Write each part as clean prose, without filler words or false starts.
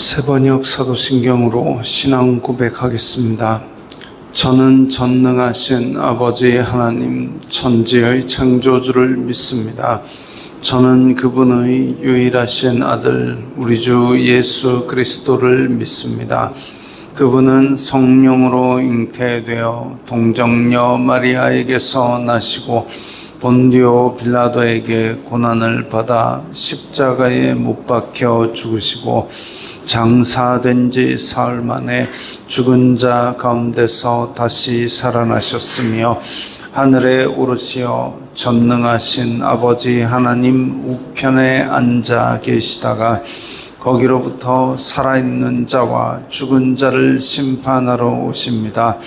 세번역 사도신경으로 신앙 고백하겠습니다. 저는 전능하신 아버지 하나님 천지의 창조주를 믿습니다. 저는 그분의 유일하신 아들 우리 주 예수 그리스도를 믿습니다. 그분은 성령으로 잉태되어 동정녀 마리아에게서 나시고 본디오 빌라도에게 고난을 받아 십자가에 못 박혀 죽으시고 장사된 지 사흘 만에 죽은 자 가운데서 다시 살아나셨으며 하늘에 오르시어 전능하신 아버지 하나님 우편에 앉아 계시다가 거기로부터 살아있는 자와 죽은 자를 심판하러 오십니다.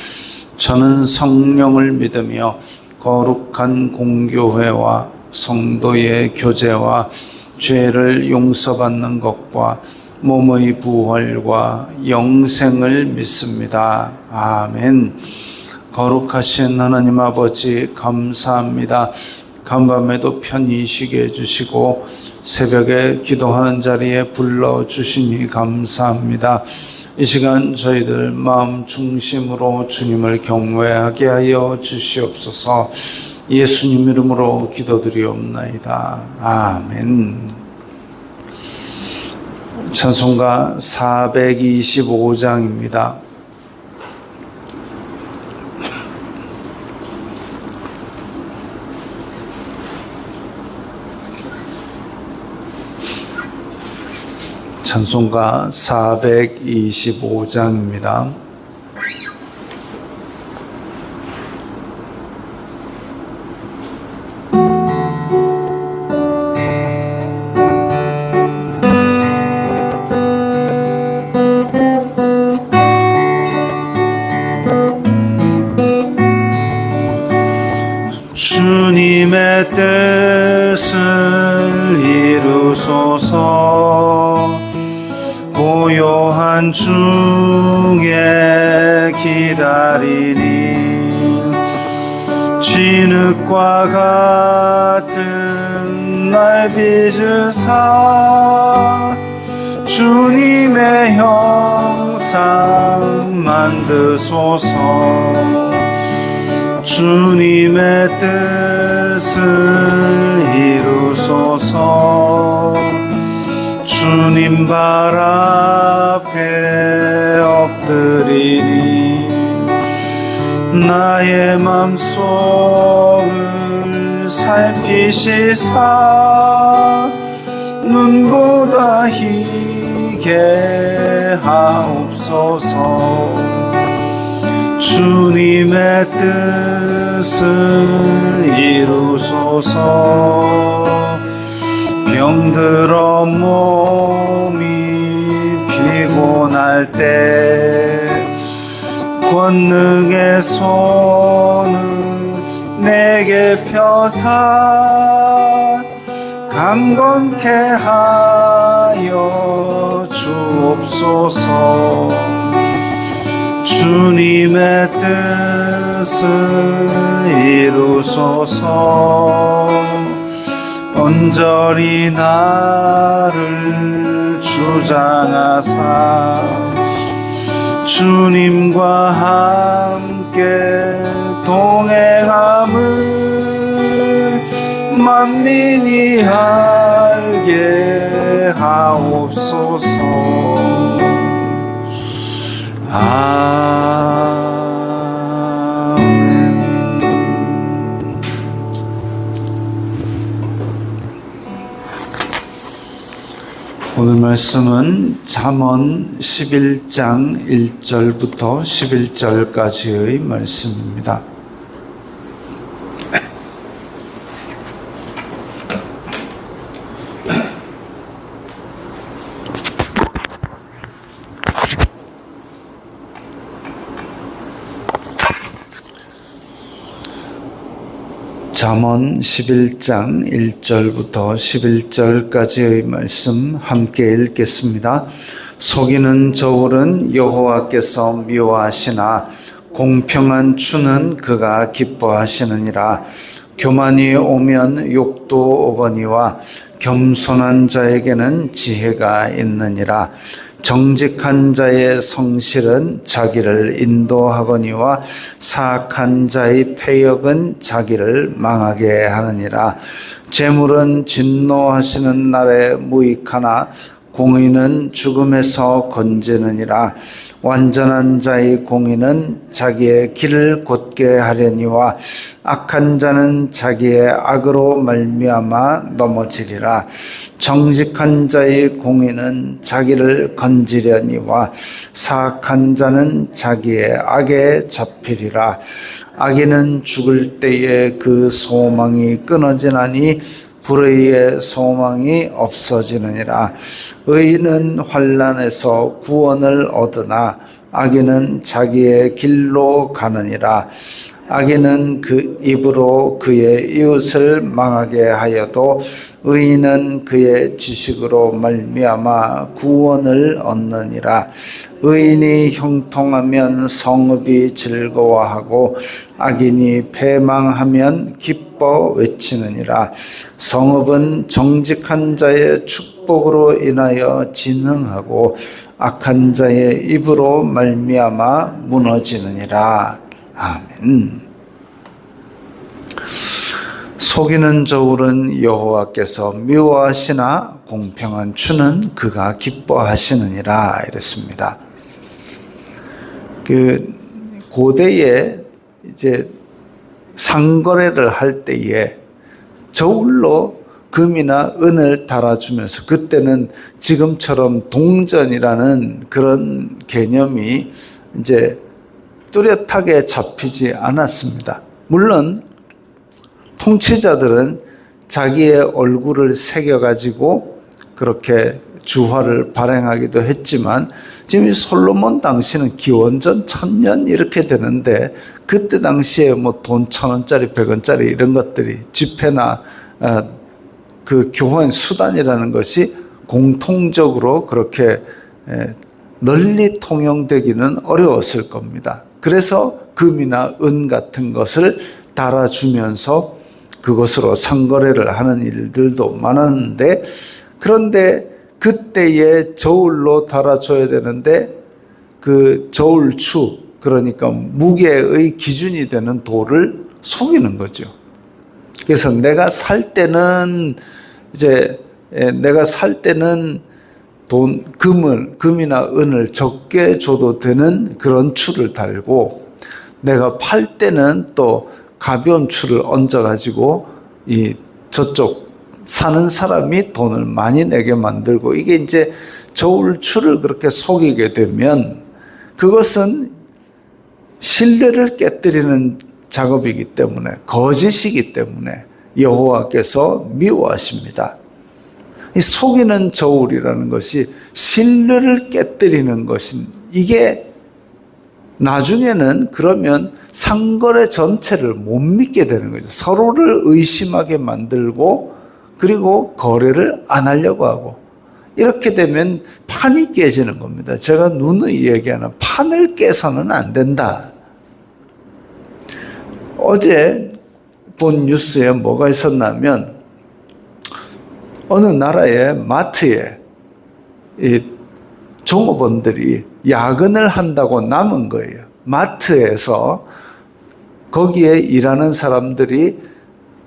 저는 성령을 믿으며 거룩한 공교회와 성도의 교제와 죄를 용서받는 것과 몸의 부활과 영생을 믿습니다. 아멘. 거룩하신 하나님 아버지 감사합니다. 간밤에도 편히 쉬게 해주시고 새벽에 기도하는 자리에 불러주시니 감사합니다. 이 시간 저희들 마음 중심으로 주님을 경외하게 하여 주시옵소서. 예수님 이름으로 기도드리옵나이다. 아멘. 찬송가 425장입니다. 찬송가 425장입니다. 주님의 뜻을 이루소서. 고요한 중에 기다리니 진흙과 같은 날 빚으사 주님의 형상 만드소서. 주님의 뜻을 이루소서. 주님 발 앞에 엎드리니 나의 맘속을 살피시사 눈보다 희게 하옵소서. 주님의 뜻을 이루소서. 병들어 몸이 피곤할 때 권능의 손을 내게 펴사 강건케 하여 주옵소서. 주님의 뜻을 이루소서. 온전히 나를 주장하사 주님과 함께 동행함을 만민이 알게 하옵소서. 오늘 말씀은 잠언 11장 1절부터 11절까지의 말씀입니다. 잠언 11장 1절부터 11절까지의 말씀 함께 읽겠습니다. 속이는 저울은 여호와께서 미워하시나 공평한 추는 그가 기뻐하시느니라. 교만이 오면 욕도 오거니와 겸손한 자에게는 지혜가 있느니라. 정직한 자의 성실은 자기를 인도하거니와 사악한 자의 패역은 자기를 망하게 하느니라. 재물은 진노하시는 날에 무익하나 공의는 죽음에서 건지느니라. 완전한 자의 공의는 자기의 길을 곧게 하려니와 악한 자는 자기의 악으로 말미암아 넘어지리라. 정직한 자의 공의는 자기를 건지려니와 사악한 자는 자기의 악에 잡히리라. 악인은 죽을 때에 그 소망이 끊어지나니 불의의 소망이 없어지느니라. 의인은 환난에서 구원을 얻으나 악인은 자기의 길로 가느니라. 악인은 그 입으로 그의 이웃을 망하게 하여도 의인은 그의 지식으로 말미암아 구원을 얻느니라. 의인이 형통하면 성읍이 즐거워하고 악인이 패망하면 기뻐 외치느니라. 성읍은 정직한 자의 축복으로 인하여 진흥하고 악한 자의 입으로 말미암아 무너지느니라. 아멘. 속이는 저울은 여호와께서 미워하시나 공평한 추는 그가 기뻐하시느니라 이랬습니다. 그 고대에 이제 상거래를 할 때에 저울로 금이나 은을 달아주면서, 그때는 지금처럼 동전이라는 그런 개념이 이제 뚜렷하게 잡히지 않았습니다. 물론 통치자들은 자기의 얼굴을 새겨가지고 그렇게 주화를 발행하기도 했지만, 지금 이 솔로몬 당시는 기원전 1000년 이렇게 되는데, 그때 당시에 뭐 돈 1000원짜리 100원짜리 이런 것들이 지폐나 그 교환 수단이라는 것이 공통적으로 그렇게 널리 통용되기는 어려웠을 겁니다. 그래서 금이나 은 같은 것을 달아주면서 그것으로 상거래를 하는 일들도 많았는데, 그런데 그때의 저울로 달아줘야 되는데 그 저울추, 그러니까 무게의 기준이 되는 돌을 속이는 거죠. 그래서 내가 살 때는 금이나 은을 적게 줘도 되는 그런 추를 달고, 내가 팔 때는 또 가벼운 추를 얹어가지고 저쪽 사는 사람이 돈을 많이 내게 만들고, 이게 이제 저울추를 그렇게 속이게 되면 그것은 신뢰를 깨뜨리는 작업이기 때문에, 거짓이기 때문에 여호와께서 미워하십니다. 이 속이는 저울이라는 것이 신뢰를 깨뜨리는 것인, 이게 나중에는 그러면 상거래 전체를 못 믿게 되는 거죠. 서로를 의심하게 만들고, 그리고 거래를 안 하려고 하고, 이렇게 되면 판이 깨지는 겁니다. 제가 누누이 얘기하는 판을 깨서는 안 된다. 어제 본 뉴스에 뭐가 있었냐면, 어느 나라의 마트에 이 종업원들이 야근을 한다고 남은 거예요. 마트에서 거기에 일하는 사람들이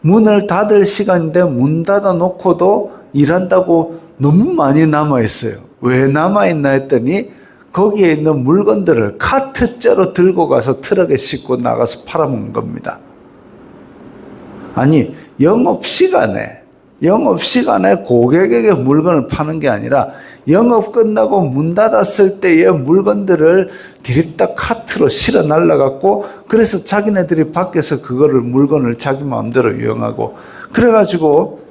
문을 닫을 시간인데 문 닫아 놓고도 일한다고 너무 많이 남아 있어요. 왜 남아 있나 했더니 거기에 있는 물건들을 카트째로 들고 가서 트럭에 싣고 나가서 팔아먹는 겁니다. 아니, 영업시간에 고객에게 물건을 파는 게 아니라 영업 끝나고 문 닫았을 때의 물건들을 디립다 카트로 실어 날라갔고, 그래서 자기네들이 밖에서 그거를 물건을 자기 마음대로 이용하고, 그래가지고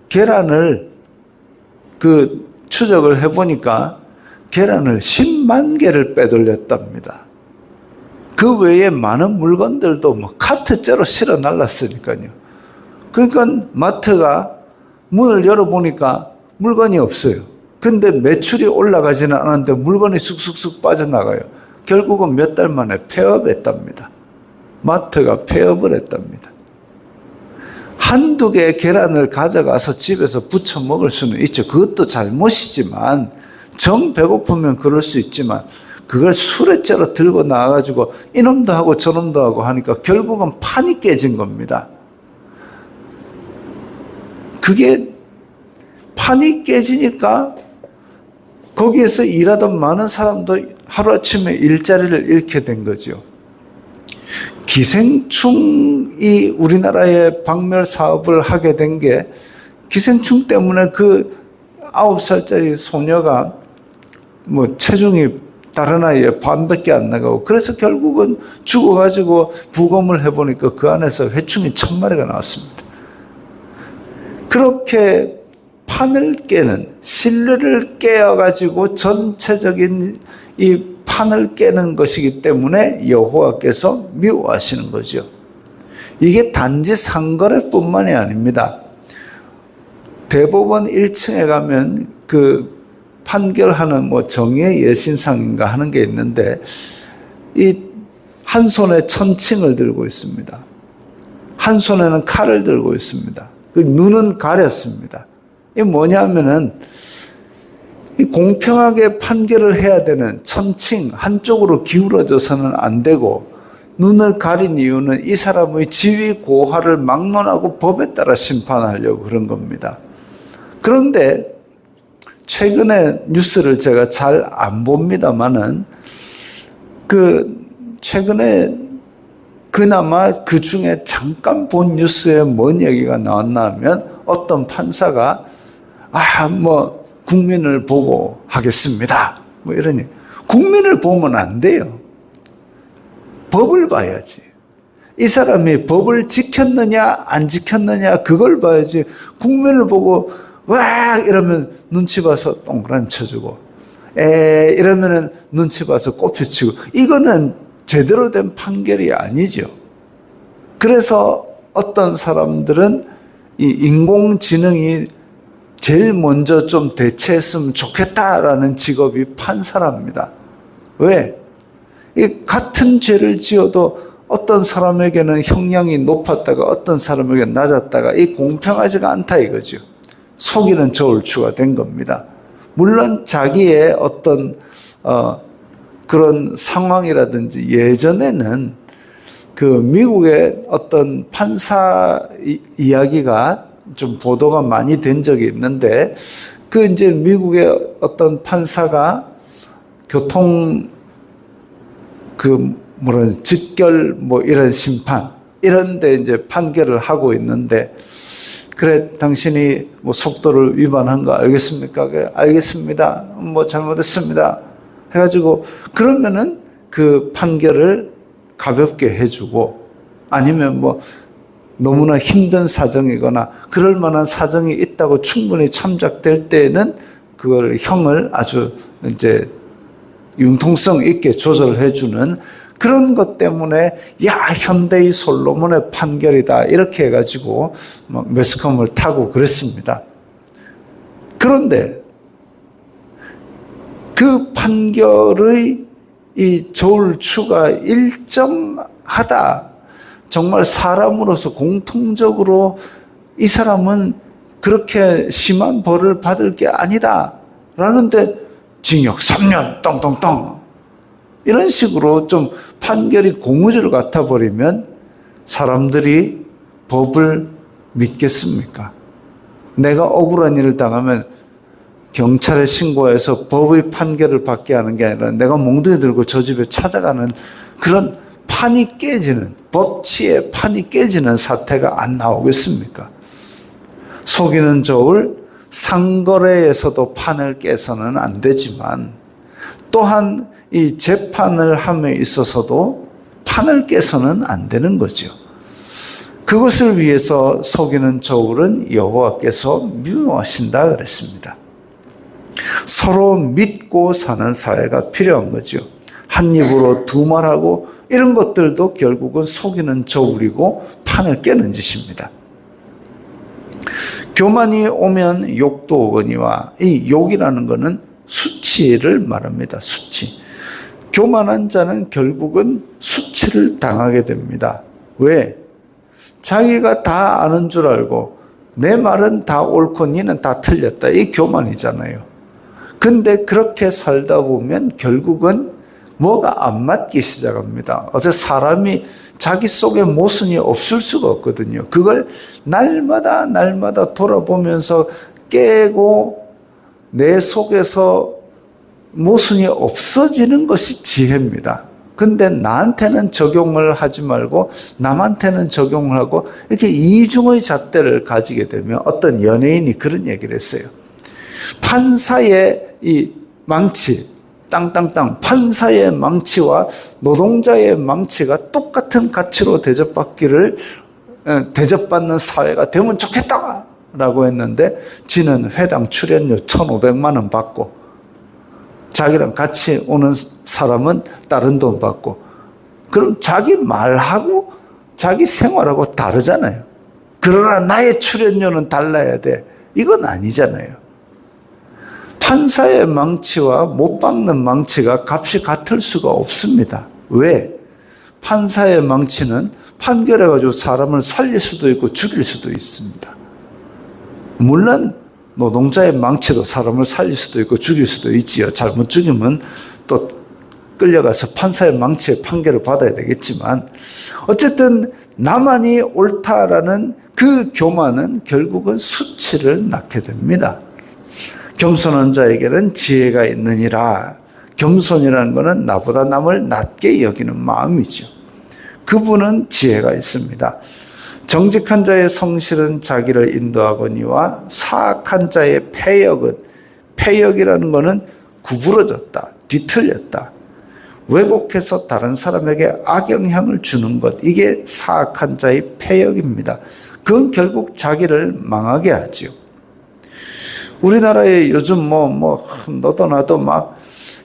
계란을 추적을 해보니까 계란을 10만 개를 빼돌렸답니다. 그 외에 많은 물건들도 뭐 카트째로 실어 날랐으니까요. 그러니까 마트가 문을 열어보니까 물건이 없어요. 근데 매출이 올라가지는 않았는데 물건이 쑥쑥쑥 빠져나가요. 결국은 몇 달 만에 폐업했답니다. 마트가 폐업을 했답니다. 한두 개의 계란을 가져가서 집에서 부쳐 먹을 수는 있죠. 그것도 잘못이지만 정 배고프면 그럴 수 있지만 그걸 수레째로 들고 나와가지고 이놈도 하고 저놈도 하고 하니까 결국은 판이 깨진 겁니다. 그게 판이 깨지니까 거기에서 일하던 많은 사람도 하루아침에 일자리를 잃게 된 거죠. 기생충이 우리나라의 박멸 사업을 하게 된 게 기생충 때문에 그 9살짜리 소녀가 뭐 체중이 다른 아이의 반밖에 안 나가고 그래서 결국은 죽어가지고 부검을 해보니까 그 안에서 회충이 1000마리가 나왔습니다. 그렇게 판을 깨는, 신뢰를 깨어가지고 전체적인 이 판을 깨는 것이기 때문에 여호와께서 미워하시는 거죠. 이게 단지 상거래뿐만이 아닙니다. 대법원 1층에 가면 그 판결하는 뭐 정의의 예신상인가 하는 게 있는데 이 한 손에 천칭을 들고 있습니다. 한 손에는 칼을 들고 있습니다. 그 눈은 가렸습니다. 이게 뭐냐면은 이 공평하게 판결을 해야 되는 천칭 한쪽으로 기울어져서는 안 되고 눈을 가린 이유는 이 사람의 지위 고하를 막론하고 법에 따라 심판하려고 그런 겁니다. 그런데 최근에 뉴스를 제가 잘 안 봅니다만은 최근에 그나마 그 중에 잠깐 본 뉴스에 뭔 얘기가 나왔나 하면 어떤 판사가 국민을 보고 하겠습니다. 뭐 이러니 국민을 보면 안 돼요. 법을 봐야지. 이 사람이 법을 지켰느냐 안 지켰느냐 그걸 봐야지. 국민을 보고 와 이러면 눈치 봐서 동그라미 쳐주고 이러면은 눈치 봐서 꼽혀치고 이거는 제대로 된 판결이 아니죠. 그래서 어떤 사람들은 이 인공지능이 제일 먼저 좀 대체했으면 좋겠다라는 직업이 판사랍니다. 왜? 이 같은 죄를 지어도 어떤 사람에게는 형량이 높았다가 어떤 사람에게는 낮았다가 이 공평하지가 않다 이거죠. 속이는 저울추가 된 겁니다. 물론 자기의 어떤 그런 상황이라든지 예전에는 그 미국의 어떤 판사 이야기가 좀 보도가 많이 된 적이 있는데 그 이제 미국의 어떤 판사가 교통 직결 뭐 이런 심판 이런 데 이제 판결을 하고 있는데 그래 당신이 뭐 속도를 위반한 거 알겠습니까? 그래, 알겠습니다. 뭐 잘못했습니다. 해가지고 그러면은 그 판결을 가볍게 해주고 아니면 뭐 너무나 힘든 사정이거나 그럴 만한 사정이 있다고 충분히 참작될 때에는 그걸 형을 아주 이제 융통성 있게 조절해주는 그런 것 때문에 현대의 솔로몬의 판결이다 이렇게 해가지고 매스컴을 타고 그랬습니다. 그런데 그 판결의 이 저울추가 일정하다. 정말 사람으로서 공통적으로 이 사람은 그렇게 심한 벌을 받을 게 아니다. 라는데 징역 3년 똥똥똥 이런 식으로 좀 판결이 고무줄 같아 버리면 사람들이 법을 믿겠습니까? 내가 억울한 일을 당하면 경찰에 신고해서 법의 판결을 받게 하는 게 아니라 내가 몽둥이 들고 저 집에 찾아가는 그런 판이 깨지는 법치의 판이 깨지는 사태가 안 나오겠습니까? 속이는 저울 상거래에서도 판을 깨서는 안 되지만 또한 이 재판을 함에 있어서도 판을 깨서는 안 되는 거죠. 그것을 위해서 속이는 저울은 여호와께서 미워하신다 그랬습니다. 서로 믿고 사는 사회가 필요한 거죠. 한 입으로 두 말하고 이런 것들도 결국은 속이는 저울이고 판을 깨는 짓입니다. 교만이 오면 욕도 오거니와 이 욕이라는 것은 수치를 말합니다. 수치. 교만한 자는 결국은 수치를 당하게 됩니다. 왜? 자기가 다 아는 줄 알고 내 말은 다 옳고 니는 다 틀렸다. 이 교만이잖아요. 근데 그렇게 살다 보면 결국은 뭐가 안 맞기 시작합니다. 어제 사람이 자기 속에 모순이 없을 수가 없거든요. 그걸 날마다 돌아보면서 깨고 내 속에서 모순이 없어지는 것이 지혜입니다. 근데 나한테는 적용을 하지 말고 남한테는 적용을 하고 이렇게 이중의 잣대를 가지게 되면 어떤 연예인이 그런 얘기를 했어요. 판사의 이 망치, 땅땅땅, 판사의 망치와 노동자의 망치가 똑같은 가치로 대접받는 사회가 되면 좋겠다라고 했는데 지는 회당 출연료 1,500만 원 받고 자기랑 같이 오는 사람은 다른 돈 받고, 그럼 자기 말하고 자기 생활하고 다르잖아요. 그러나 나의 출연료는 달라야 돼. 이건 아니잖아요. 판사의 망치와 못 박는 망치가 값이 같을 수가 없습니다. 왜? 판사의 망치는 판결해가지고 사람을 살릴 수도 있고 죽일 수도 있습니다. 물론 노동자의 망치도 사람을 살릴 수도 있고 죽일 수도 있지요. 잘못 죽이면 또 끌려가서 판사의 망치의 판결을 받아야 되겠지만, 어쨌든 나만이 옳다라는 그 교만은 결국은 수치를 낳게 됩니다. 겸손한 자에게는 지혜가 있느니라. 겸손이라는 것은 나보다 남을 낮게 여기는 마음이죠. 그분은 지혜가 있습니다. 정직한 자의 성실은 자기를 인도하거니와 사악한 자의 패역이라는 것은 구부러졌다, 뒤틀렸다, 왜곡해서 다른 사람에게 악영향을 주는 것, 이게 사악한 자의 패역입니다. 그건 결국 자기를 망하게 하죠. 우리나라에 요즘 너도 나도 막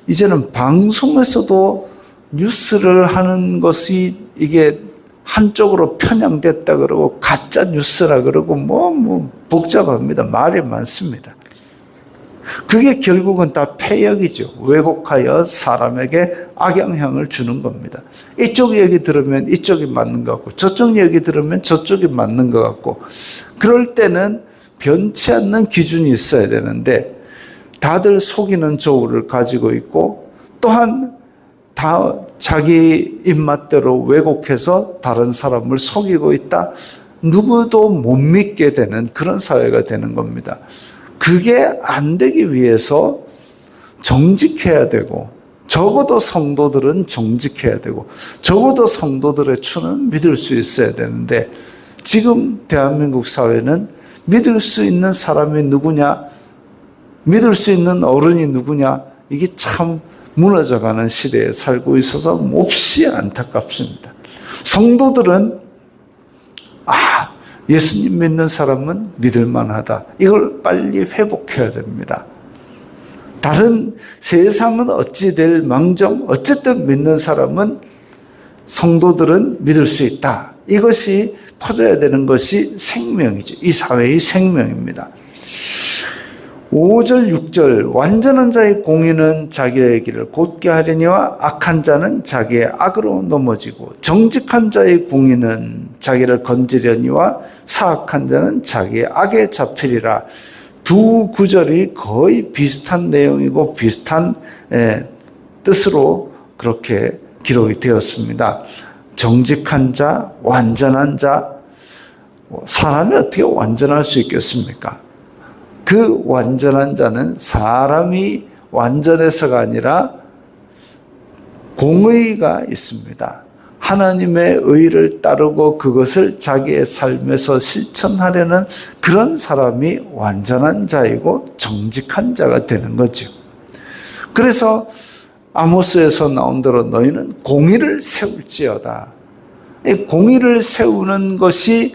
이제는 방송에서도 뉴스를 하는 것이 이게 한쪽으로 편향됐다 그러고 가짜 뉴스라 그러고 복잡합니다. 말이 많습니다. 그게 결국은 다 패역이죠. 왜곡하여 사람에게 악영향을 주는 겁니다. 이쪽 얘기 들으면 이쪽이 맞는 것 같고 저쪽 얘기 들으면 저쪽이 맞는 것 같고, 그럴 때는 변치 않는 기준이 있어야 되는데 다들 속이는 저울을 가지고 있고, 또한 다 자기 입맛대로 왜곡해서 다른 사람을 속이고 있다. 누구도 못 믿게 되는 그런 사회가 되는 겁니다. 그게 안 되기 위해서 정직해야 되고, 적어도 성도들은 정직해야 되고, 적어도 성도들의 추는 믿을 수 있어야 되는데, 지금 대한민국 사회는 믿을 수 있는 사람이 누구냐, 믿을 수 있는 어른이 누구냐, 이게 참 무너져가는 시대에 살고 있어서 몹시 안타깝습니다. 성도들은 예수님 믿는 사람은 믿을 만하다, 이걸 빨리 회복해야 됩니다. 다른 세상은 어찌 될 망정 어쨌든 믿는 사람은, 성도들은 믿을 수 있다, 이것이 퍼져야 되는 것이 생명이죠. 이 사회의 생명입니다. 5절 6절 완전한 자의 공의는 자기의 길을 곧게 하려니와 악한 자는 자기의 악으로 넘어지고, 정직한 자의 공의는 자기를 건지려니와 사악한 자는 자기의 악에 잡히리라. 두 구절이 거의 비슷한 내용이고 비슷한 뜻으로 그렇게 기록이 되었습니다. 정직한 자, 완전한 자, 사람이 어떻게 완전할 수 있겠습니까? 그 완전한 자는 사람이 완전해서가 아니라 공의가 있습니다. 하나님의 의를 따르고 그것을 자기의 삶에서 실천하려는 그런 사람이 완전한 자이고 정직한 자가 되는 거죠. 그래서 아모스에서 나온 대로 너희는 공의를 세울지어다. 이 공의를 세우는 것이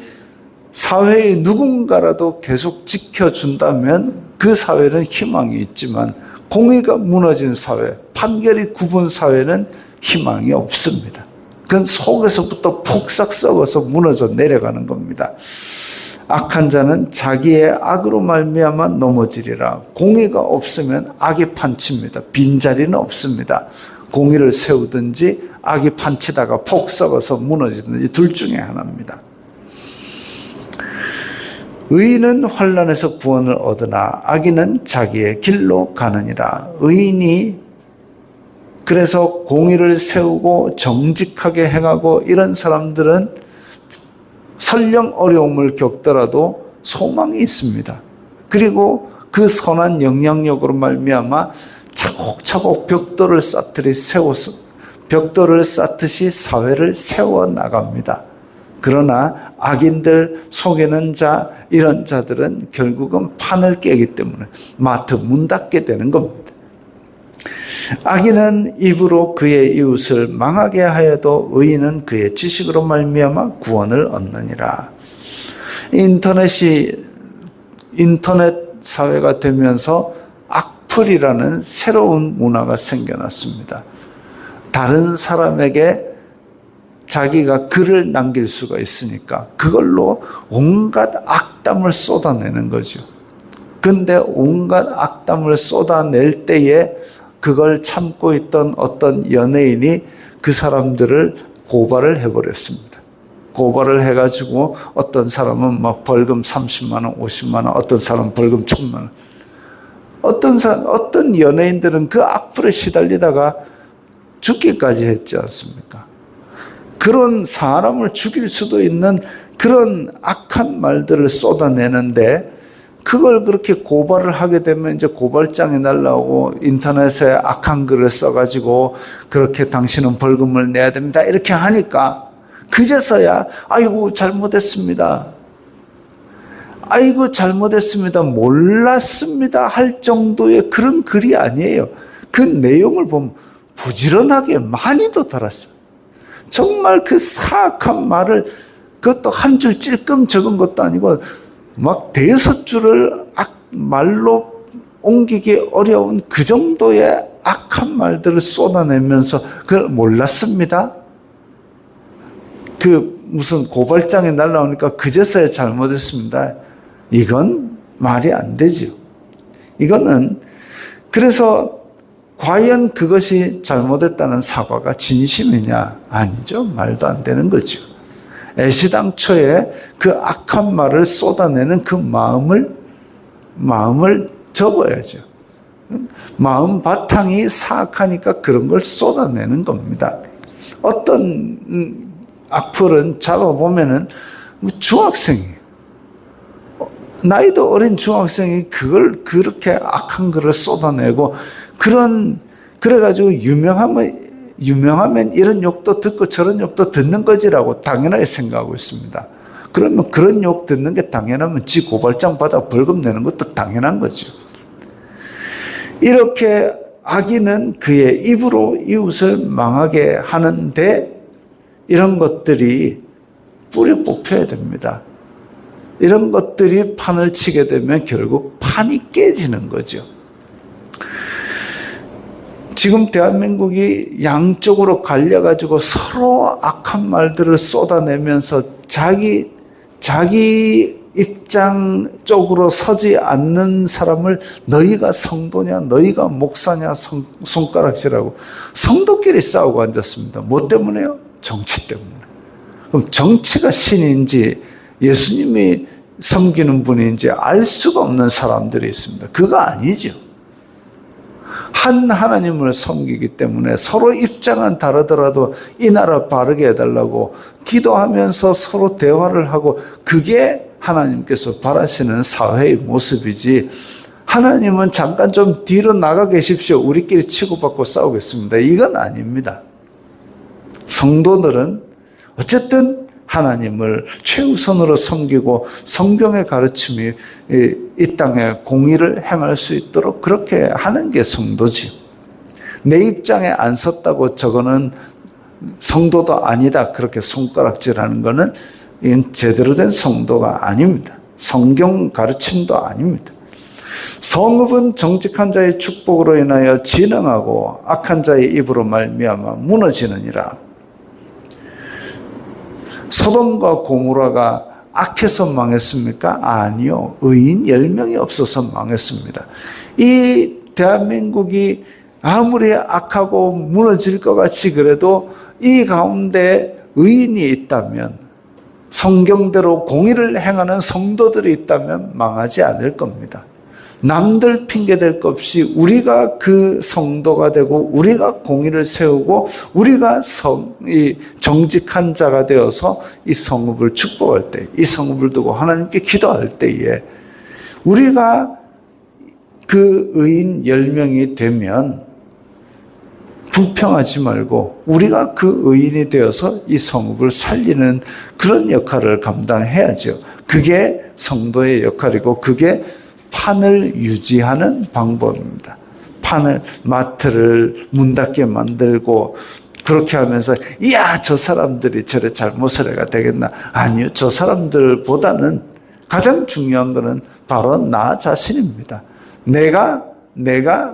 사회의 누군가라도 계속 지켜준다면 그 사회는 희망이 있지만, 공의가 무너진 사회, 판결이 굽은 사회는 희망이 없습니다. 그건 속에서부터 폭삭 썩어서 무너져 내려가는 겁니다. 악한 자는 자기의 악으로 말미암아 넘어지리라. 공의가 없으면 악이 판칩니다. 빈자리는 없습니다. 공의를 세우든지 악이 판치다가 폭 썩어서 무너지든지 둘 중에 하나입니다. 의인은 환난에서 구원을 얻으나 악인은 자기의 길로 가느니라. 의인이 그래서 공의를 세우고 정직하게 행하고 이런 사람들은 설령 어려움을 겪더라도 소망이 있습니다. 그리고 그 선한 영향력으로 말미암아 차곡차곡 벽돌을 쌓듯이 사회를 세워나갑니다. 그러나 악인들, 속이는 자, 이런 자들은 결국은 판을 깨기 때문에 마트 문 닫게 되는 겁니다. 악인은 입으로 그의 이웃을 망하게 하여도 의인은 그의 지식으로 말미암아 구원을 얻느니라. 인터넷 사회가 되면서 악플이라는 새로운 문화가 생겨났습니다. 다른 사람에게 자기가 글을 남길 수가 있으니까 그걸로 온갖 악담을 쏟아내는 거죠. 근데 온갖 악담을 쏟아낼 때에 그걸 참고 있던 어떤 연예인이 그 사람들을 고발을 해버렸습니다. 고발을 해가지고 어떤 사람은 막 벌금 30만 원, 50만 원, 어떤 사람은 벌금 1000만 원. 어떤 연예인들은 그 악플에 시달리다가 죽기까지 했지 않습니까? 그런 사람을 죽일 수도 있는 그런 악한 말들을 쏟아내는데 그걸 그렇게 고발을 하게 되면 이제 고발장이 날라오고 인터넷에 악한 글을 써가지고 그렇게 당신은 벌금을 내야 됩니다. 이렇게 하니까 그제서야 아이고 잘못했습니다. 아이고 잘못했습니다. 몰랐습니다. 할 정도의 그런 글이 아니에요. 그 내용을 보면 부지런하게 많이도 달았어요. 정말 그 사악한 말을 그것도 한 줄 찔끔 적은 것도 아니고 막 5줄을 말로 옮기기 어려운 그 정도의 악한 말들을 쏟아내면서 그걸 몰랐습니다. 그 무슨 고발장이 날라오니까 그제서야 잘못했습니다. 이건 말이 안 되죠. 이거는 그래서 과연 그것이 잘못했다는 사과가 진심이냐? 아니죠. 말도 안 되는 거죠. 애시당초에 그 악한 말을 쏟아내는 그 마음을 접어야죠. 마음 바탕이 사악하니까 그런 걸 쏟아내는 겁니다. 어떤 악플은 잡아보면은 중학생이에요. 나이도 어린 중학생이 그걸 그렇게 악한 글을 쏟아내고 그래가지고 유명하면 이런 욕도 듣고 저런 욕도 듣는 거지라고 당연하게 생각하고 있습니다. 그러면 그런 욕 듣는 게 당연하면 지 고발장 받아 벌금 내는 것도 당연한 거죠. 이렇게 악인은 그의 입으로 이웃을 망하게 하는데 이런 것들이 뿌리 뽑혀야 됩니다. 이런 것들이 판을 치게 되면 결국 판이 깨지는 거죠. 지금 대한민국이 양쪽으로 갈려가지고 서로 악한 말들을 쏟아내면서 자기 입장 쪽으로 서지 않는 사람을 너희가 성도냐 너희가 목사냐 손가락질하고 성도끼리 싸우고 앉았습니다. 뭐 때문에요? 정치 때문에. 그럼 정치가 신인지 예수님이 섬기는 분인지 알 수가 없는 사람들이 있습니다. 그거 아니죠. 한 하나님을 섬기기 때문에 서로 입장은 다르더라도 이 나라 바르게 해달라고 기도하면서 서로 대화를 하고 그게 하나님께서 바라시는 사회의 모습이지 하나님은 잠깐 좀 뒤로 나가 계십시오. 우리끼리 치고받고 싸우겠습니다. 이건 아닙니다. 성도들은 어쨌든 하나님을 최우선으로 섬기고 성경의 가르침이 이 땅에 공의를 행할 수 있도록 그렇게 하는 게 성도지. 내 입장에 안 섰다고 저거는 성도도 아니다 그렇게 손가락질하는 거는 이건 제대로 된 성도가 아닙니다. 성경 가르침도 아닙니다. 성읍은 정직한 자의 축복으로 인하여 진흥하고 악한 자의 입으로 말미암아 무너지느니라. 소돔과 고모라가 악해서 망했습니까? 아니요. 의인 10명이 없어서 망했습니다. 이 대한민국이 아무리 악하고 무너질 것 같이 그래도 이 가운데 의인이 있다면 성경대로 공의를 행하는 성도들이 있다면 망하지 않을 겁니다. 남들 핑계댈 것 없이 우리가 그 성도가 되고 우리가 공의를 세우고 우리가 정직한 자가 되어서 이 성읍을 축복할 때, 이 성읍을 두고 하나님께 기도할 때에 우리가 그 의인 10명이 되면 불평하지 말고 우리가 그 의인이 되어서 이 성읍을 살리는 그런 역할을 감당해야죠. 그게 성도의 역할이고 그게 판을 유지하는 방법입니다. 판을, 마트를 문 닫게 만들고 그렇게 하면서 이야 저 사람들이 저래 잘못을 해가 되겠나. 아니요, 저 사람들보다는 가장 중요한 것은 바로 나 자신입니다. 내가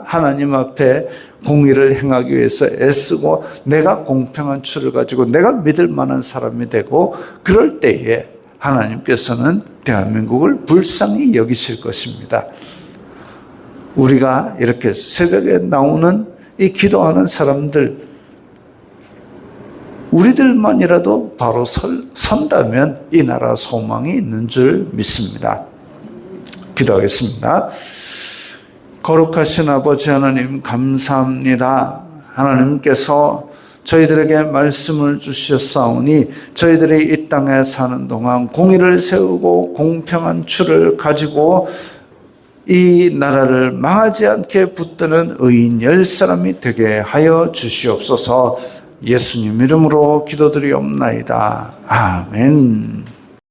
하나님 앞에 공의를 행하기 위해서 애쓰고 내가 공평한 추를 가지고 내가 믿을 만한 사람이 되고 그럴 때에 하나님께서는 대한민국을 불쌍히 여기실 것입니다. 우리가 이렇게 새벽에 나오는 이 기도하는 사람들, 우리들만이라도 바로 선다면 이 나라 소망이 있는 줄 믿습니다. 기도하겠습니다. 거룩하신 아버지 하나님 감사합니다. 하나님께서 저희들에게 말씀을 주셨사오니 저희들이 이 땅에 사는 동안 공의를 세우고 공평한 추를 가지고 이 나라를 망하지 않게 붙드는 의인 10사람이 되게 하여 주시옵소서. 예수님 이름으로 기도드리옵나이다. 아멘.